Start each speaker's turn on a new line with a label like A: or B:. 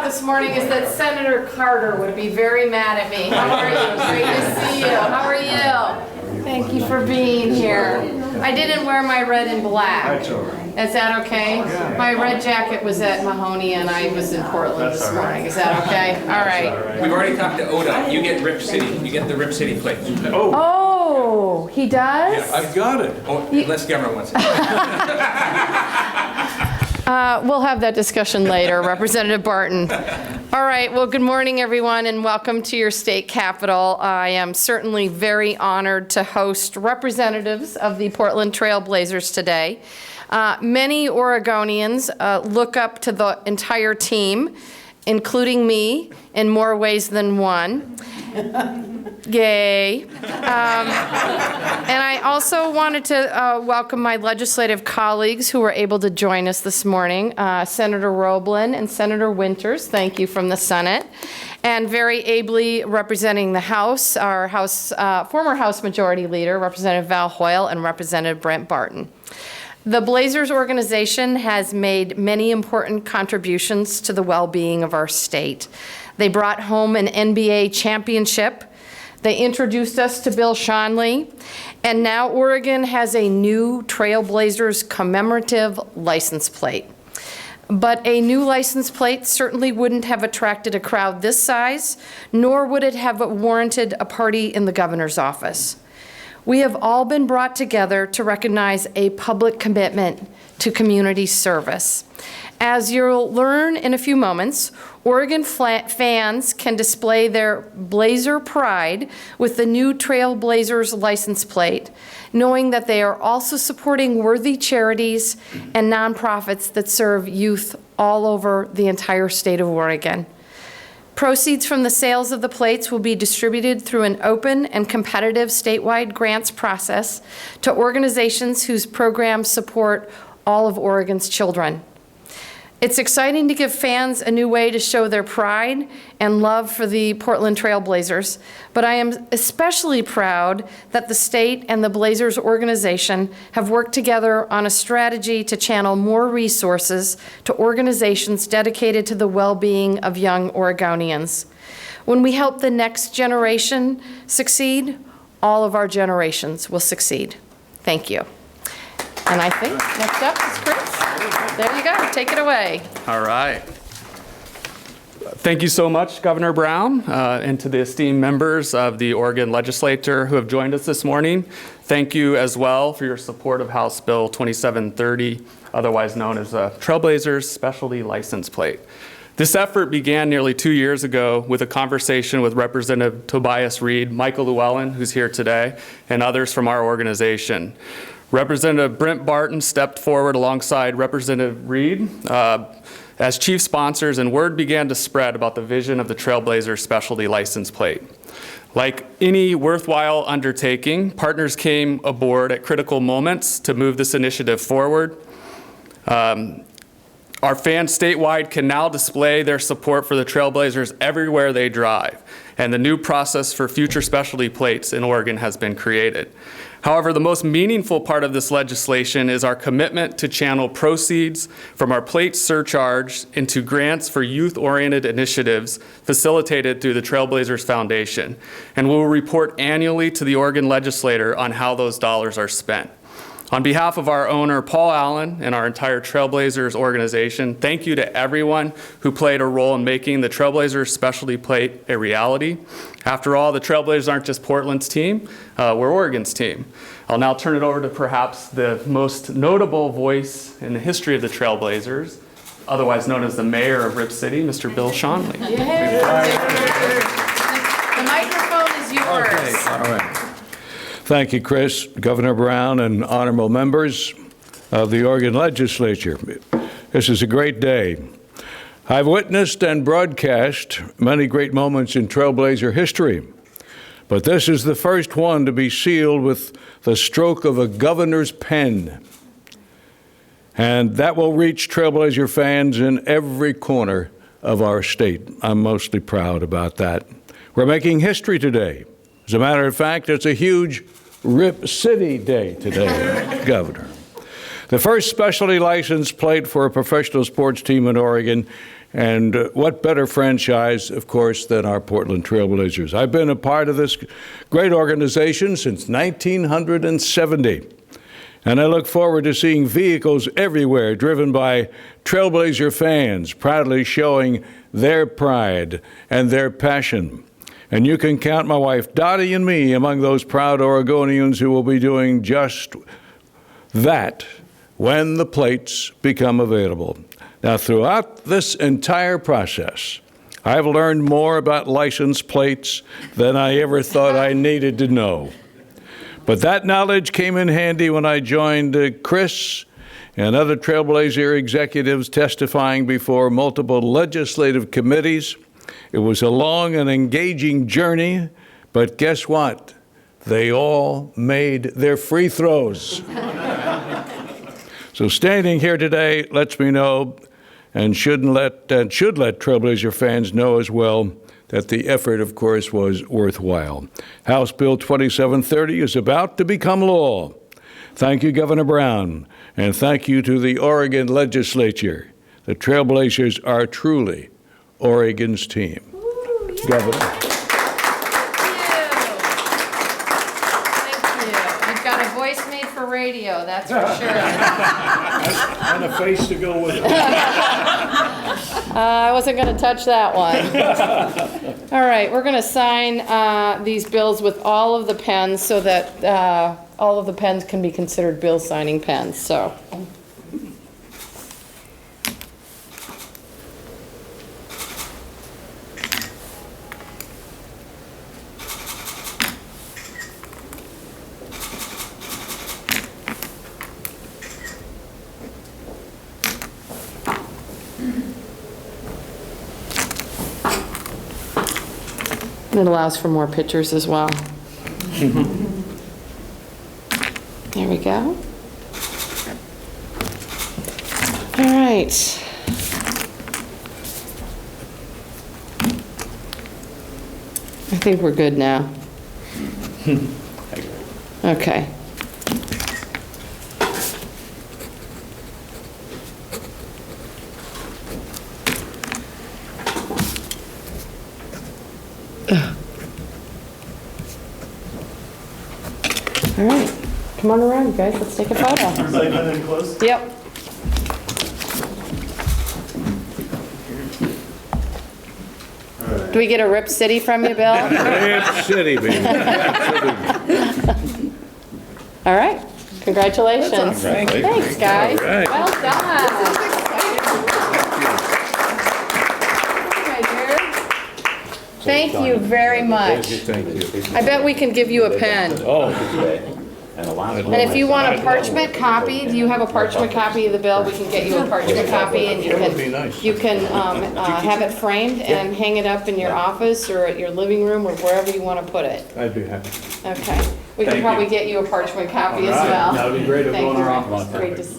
A: this morning is that Senator Carter would be very mad at me. How are you? Great to see you. How are you? Thank you for being here. I didn't wear my red and black.
B: That's all right.
A: Is that okay? My red jacket was at Mahoney and I was in Portland this morning. Is that okay? All right.
C: We've already talked to ODOT. You get Rip City. You get the Rip City plate.
A: Oh, he does?
C: Yeah,
B: I've got it.
C: Oh, unless Governor wants it.
A: We'll have that discussion later, Representative Barton. All right, well, good morning, everyone, and welcome to your state capitol. I am certainly very honored to host representatives of the Portland Trail Blazers today. Many Oregonians look up to the entire team, including me, in more ways than one. Yay. And I also wanted to welcome my legislative colleagues who were able to join us this morning, Senator Roblin and Senator Winters, thank you, from the Senate, and very ably representing the House, our former House Majority Leader, Representative Val Hoyle, and Representative Brent Barton. The Blazers organization has made many important contributions to the well-being of our state. They brought home an NBA championship. They introduced us to Bill Schonely, and now Oregon has a new Trailblazers commemorative license plate. But a new license plate certainly wouldn't have attracted a crowd this size, nor would it have warranted a party in the governor's office. We have all been brought together to recognize a public commitment to community service. As you'll learn in a few moments, Oregon fans can display their Blazer pride with the new Trailblazers license plate, knowing that they are also supporting worthy charities and nonprofits that serve youth all over the entire state of Oregon. Proceeds from the sales of the plates will be distributed through an open and competitive statewide grants process to organizations whose programs support all of Oregon's children. It's exciting to give fans a new way to show their pride and love for the Portland Trail Blazers, but I am especially proud that the state and the Blazers organization have worked together on a strategy to channel more resources to organizations dedicated to the well-being of young Oregonians. When we help the next generation succeed, all of our generations will succeed. Thank you. And I think next up is Chris. There you go. Take it away.
D: All right. Thank you so much, Governor Brown, and to the esteemed members of the Oregon Legislature who have joined us this morning. Thank you as well for your support of House Bill 2730, otherwise known as the Trailblazers Specialty License Plate. This effort began nearly 2 years ago with a conversation with Representative Tobias Reed, Michael Llewellyn, who's here today, and others from our organization. Representative Brent Barton stepped forward alongside Representative Reed as chief sponsors, and word began to spread about the vision of the Trailblazers Specialty License Plate. Like any worthwhile undertaking, partners came aboard at critical moments to move this initiative forward. Our fans statewide can now display their support for the Trailblazers everywhere they drive, and the new process for future specialty plates in Oregon has been created. However, the most meaningful part of this legislation is our commitment to channel proceeds from our plate surcharge into grants for youth-oriented initiatives facilitated through the Trailblazers Foundation, and we'll report annually to the Oregon legislator on how those dollars are spent. On behalf of our owner, Paul Allen, and our entire Trailblazers organization, thank you to everyone who played a role in making the Trailblazers Specialty Plate a reality. After all, the Trailblazers aren't just Portland's team, we're Oregon's team. I'll now turn it over to perhaps the most notable voice in the history of the Trailblazers, otherwise known as the mayor of Rip City, Mr. Bill Schonely.
A: Yay. The microphone is yours.
B: Okay. All right. Thank you, Chris, Governor Brown, and honorable members of the Oregon Legislature. This is a great day. I've witnessed and broadcast many great moments in Trailblazer history, but this is the first one to be sealed with the stroke of a governor's pen. And that will reach Trailblazer fans in every corner of our state. I'm mostly proud about that. We're making history today. As a matter of fact, it's a huge Rip City Day today, Governor. The first specialty license plate for a professional sports team in Oregon, And what better franchise, of course, than our Portland Trailblazers? I've been a part of this great organization since 1970. And I look forward to seeing vehicles everywhere driven by Trailblazer fans, proudly showing their pride and their passion. And you can count my wife Dottie and me among those proud Oregonians who will be doing just that when the plates become available. Now, throughout this entire process, I've learned more about license plates than I ever thought I needed to know. But that knowledge came in handy when I joined Chris and other Trailblazer executives testifying before multiple legislative committees. It was a long and engaging journey, but guess what? They all made their free throws. So standing here today lets me know and should let Trailblazer fans know as well that the effort, of course, was worthwhile. House Bill 2730 is about to become law. Thank you, Governor Brown, and thank you to the Oregon legislature. The Trailblazers are truly Oregon's team.
A: Ooh, yeah.
B: Governor.
A: Thank you. You've got a voice made for radio, that's for sure.
B: And a face to go with it.
A: I wasn't going to touch that one. All right, we're going to sign these bills with all of the pens so that all of the pens can be considered bill signing pens. So. It allows for more pictures as well. There we go. All right. I think we're good now. Okay. All right, come on around, you guys. Let's take a photo. Yep. Do we get a Rip City from you, Bill?
B: Rip City, baby.
A: All right, congratulations. Thanks, guys.
B: All right.
A: Well done. Thank you very much.
B: Thank you.
A: I bet we can give you a pen.
B: Oh,
A: And if you want a parchment copy, do you have a parchment copy of the bill? We can get you a parchment copy and
B: That would be nice.
A: you can have it framed and hang it up in your office or at your living room or wherever you want to put it.
B: I'd be happy.
A: Okay. We can probably get you a parchment copy as well.
B: That would be great.
A: Thank you. Great to see you.